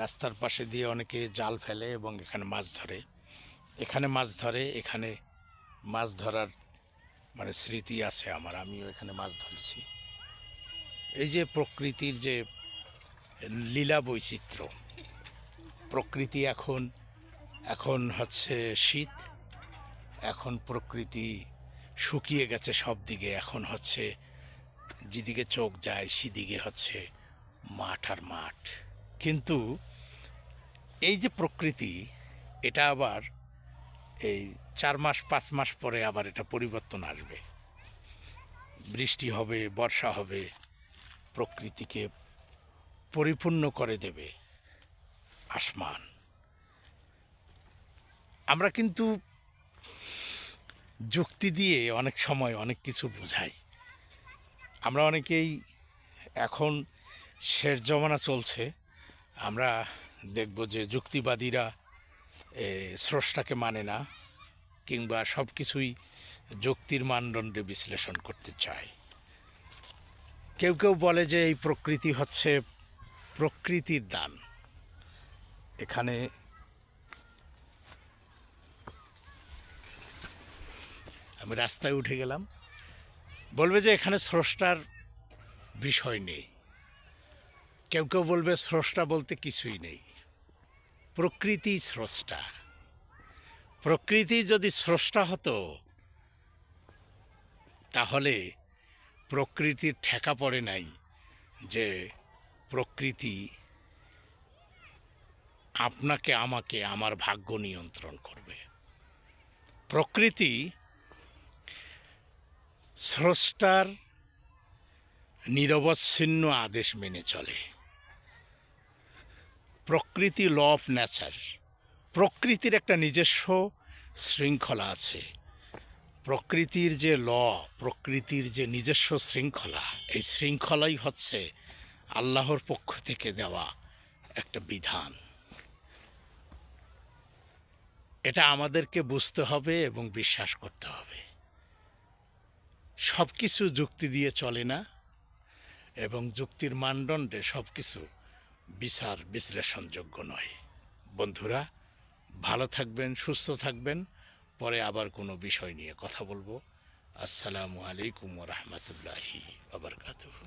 রাস্তার পাশে দিয়ে অনেকে জাল ফেলে এবং এখানে মাছ ধরে। এখানে মাছ ধরার মানে স্মৃতি আছে আমার, আমিও এখানে মাছ ধরেছি। এই যে প্রকৃতির যে লীলা বৈচিত্র্য, প্রকৃতি এখন হচ্ছে শীত, এখন প্রকৃতি শুকিয়ে গেছে সব দিকে, এখন হচ্ছে যেদিকে চোখ যায় সেদিকে হচ্ছে মাঠ আর মাঠ। কিন্তু এই যে প্রকৃতি, এটা আবার এই 4 মাস 5 মাস পরে আবার এটা পরিবর্তন আসবে, বৃষ্টি হবে, বর্ষা হবে, প্রকৃতিকে পরিপূর্ণ করে দেবে আসমান। আমরা কিন্তু যুক্তি দিয়ে অনেক সময় অনেক কিছু বোঝাই। আমরা অনেকেই এখন শেষ জমানা চলছে, আমরা দেখব যে যুক্তিবাদীরা স্রষ্টাকে মানে না, কিংবা সব কিছুই যুক্তির মানদণ্ডে বিশ্লেষণ করতে চায়। কেউ কেউ বলে যে এই প্রকৃতি হচ্ছে প্রকৃতির দান। এখানে আমি রাস্তায় উঠে গেলাম, বলবে যে এখানে স্রষ্টার বিষয় নেই। কেউ কেউ বলবে স্রষ্টা বলতে কিছুই নেই, প্রকৃতি স্রষ্টা। প্রকৃতি যদি স্রষ্টা হতো তাহলে প্রকৃতির ঠেকা পড়ে নাই যে প্রকৃতি আপনাকে আমাকে আমার ভাগ্য নিয়ন্ত্রণ করবে। প্রকৃতি স্রষ্টার নিরবচ্ছিন্ন আদেশ মেনে চলে। প্রকৃতি ল অফ নেচার, প্রকৃতির একটা নিজস্ব শৃঙ্খলা আছে। প্রকৃতির যে প্রকৃতির যে নিজস্ব শৃঙ্খলা, এই শৃঙ্খলাই হচ্ছে আল্লাহর পক্ষ থেকে দেওয়া একটা বিধান। এটা আমাদেরকে বুঝতে হবে এবং বিশ্বাস করতে হবে। সব কিছু যুক্তি দিয়ে চলে না, এবং যুক্তির মানদণ্ডে সব কিছু বিচার বিশ্লেষণযোগ্য নয়। বন্ধুরা, ভালো থাকবেন, সুস্থ থাকবেন। পরে আবার কোনো বিষয় নিয়ে কথা বলবো। আসসালামু আলাইকুম ওয়া রাহমাতুল্লাহি ওয়া বারাকাতুহু।